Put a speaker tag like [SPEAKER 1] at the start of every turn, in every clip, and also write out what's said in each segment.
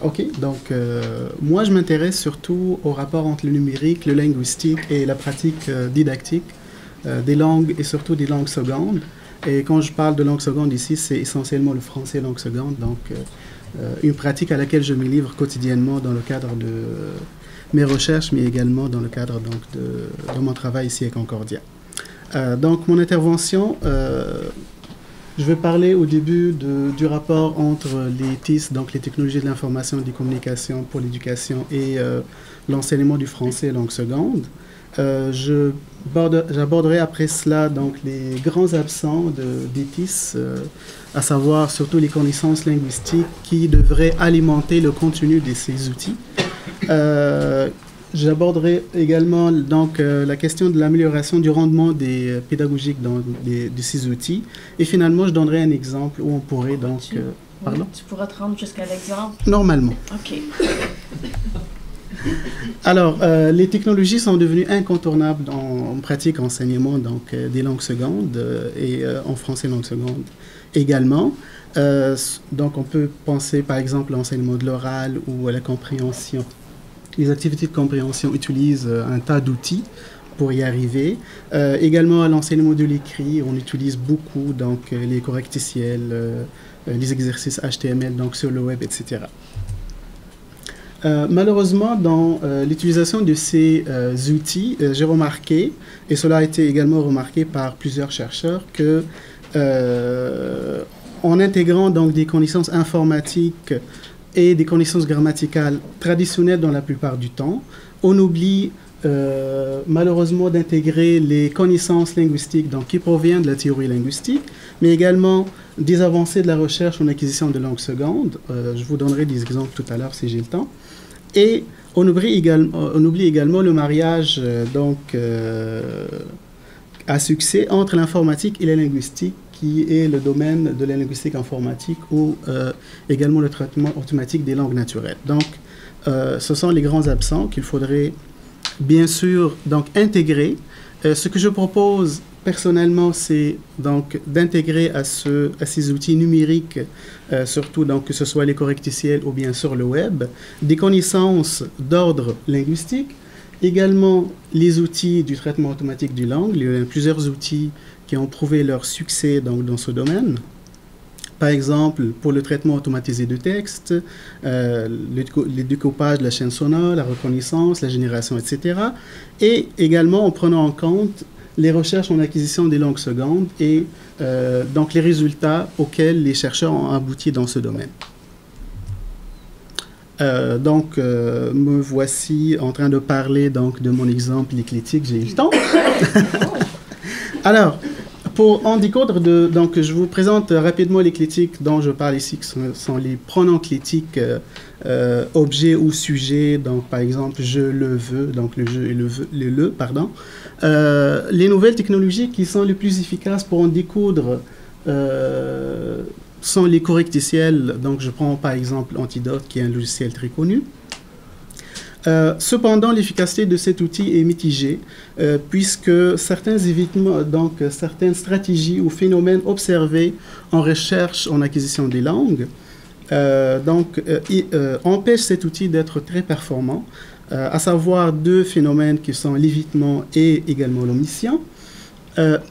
[SPEAKER 1] Ok, donc moi je m'intéresse surtout au rapport entre le numérique, le linguistique et la pratique didactique des langues et surtout des langues secondes. Et quand je parle de langue seconde ici, c'est essentiellement le français langue seconde, donc une pratique à laquelle je me livre quotidiennement dans le cadre de mes recherches, mais également dans le cadre donc, de mon travail ici à Concordia. Donc mon intervention, je vais parler au début du rapport entre les TIS, donc les technologies de l'information et des communications pour l'éducation, et l'enseignement du français langue seconde. J'aborderai après cela donc les grands absents des TIS, à savoir surtout les connaissances linguistiques qui devraient alimenter le contenu de ces outils. J'aborderai également donc, la question de l'amélioration du rendement pédagogique de ces outils. Et finalement, je donnerai un exemple où on pourrait donc... pardon?
[SPEAKER 2] Tu pourras te rendre jusqu'à l'exemple?
[SPEAKER 1] Normalement.
[SPEAKER 2] OK.
[SPEAKER 1] Alors, les technologies sont devenues incontournables en pratique enseignement donc, des langues secondes et en français langue seconde également. Donc, on peut penser par exemple à l'enseignement de l'oral ou à la compréhension. Les activités de compréhension utilisent un tas d'outils pour y arriver. Également à l'enseignement de l'écrit, on utilise beaucoup donc, les correcticiels, les exercices HTML donc, sur le web, etc. Malheureusement, dans l'utilisation de ces outils, j'ai remarqué, et cela a été également remarqué par plusieurs chercheurs, que en intégrant donc, des connaissances informatiques et des connaissances grammaticales traditionnelles dans la plupart du temps, on oublie malheureusement d'intégrer les connaissances linguistiques donc, qui proviennent de la théorie linguistique, mais également des avancées de la recherche en acquisition de langues secondes. Je vous donnerai des exemples tout à l'heure si j'ai le temps. Et on oublie également le mariage à succès entre l'informatique et la linguistique, qui est le domaine de la linguistique informatique ou également le traitement automatique des langues naturelles. Donc, ce sont les grands absents qu'il faudrait bien sûr donc, intégrer. Ce que je propose personnellement, c'est donc d'intégrer à ces outils numériques, surtout donc, que ce soit les correcticiels ou bien sur le web, des connaissances d'ordre linguistique, également les outils du traitement automatique des langues. Il y a plusieurs outils qui ont prouvé leur succès donc, dans ce domaine. Par exemple, pour le traitement automatisé de texte, le découpage de la chaîne sonore, la reconnaissance, la génération, etc. Et également en prenant en compte les recherches en acquisition des langues secondes et donc les résultats auxquels les chercheurs ont abouti dans ce domaine. Me voici en train de parler donc, de mon exemple éclectique, j'ai eu le temps. Alors, pour en découdre, donc, je vous présente rapidement les clétiques dont je parle ici, qui sont les pronoms clétiques objet ou sujet, donc par exemple je le veux, donc le je et le pardon. Les nouvelles technologies qui sont les plus efficaces pour en découdre sont les correcticiels, donc je prends par exemple Antidote qui est un logiciel très connu. Cependant, l'efficacité de cet outil est mitigée puisque certains évitements, donc certaines stratégies ou phénomènes observés en recherche en acquisition des langues empêchent cet outil d'être très performant, à savoir deux phénomènes qui sont l'évitement et également l'omission.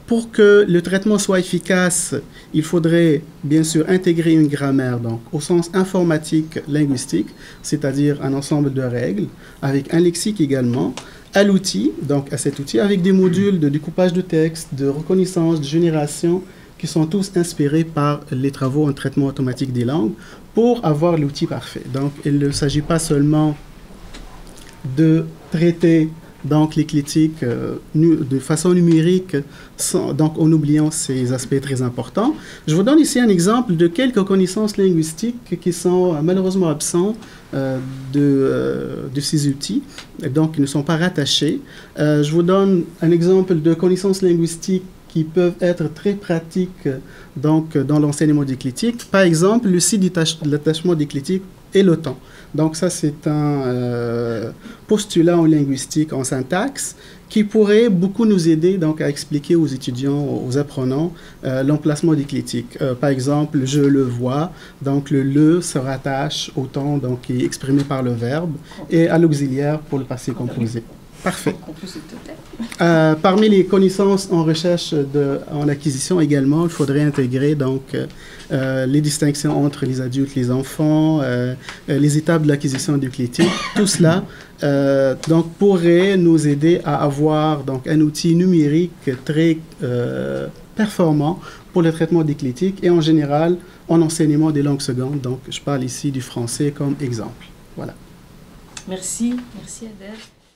[SPEAKER 1] Pour que le traitement soit efficace, il faudrait bien sûr intégrer une grammaire donc, au sens informatique linguistique, c'est-à-dire un ensemble de règles, avec un lexique également, à l'outil, donc à cet outil, avec des modules de découpage de texte, de reconnaissance, de génération, qui sont tous inspirés par les travaux en traitement automatique des langues, pour avoir l'outil parfait. Donc il ne s'agit pas seulement de traiter donc les clétiques de façon numérique, donc en oubliant ces aspects très importants. Je vous donne ici un exemple de quelques connaissances linguistiques qui sont malheureusement absents de ces outils, donc qui ne sont pas rattachés. Je vous donne un exemple de connaissances linguistiques qui peuvent être très pratiques donc, dans l'enseignement des clétiques. Par exemple, le site d'attachement des clétiques et le temps. Donc ça, c'est un postulat en linguistique, en syntaxe, qui pourrait beaucoup nous aider donc, à expliquer aux étudiants, aux apprenants, l'emplacement déclitique. Par exemple, je le vois, donc le se rattache au temps donc, qui est exprimé par le verbe et à l'auxiliaire pour le passé composé. Parfait. Parmi les connaissances en recherche en acquisition également, il faudrait intégrer donc, les distinctions entre les adultes et les enfants, les étapes de l'acquisition déclitique. Tout cela donc, pourrait nous aider à avoir donc, un outil numérique très performant pour le traitement déclitique et en général en enseignement des langues secondes. Donc, je parle ici du français comme exemple. Voilà.
[SPEAKER 2] Merci. Merci, Adèle.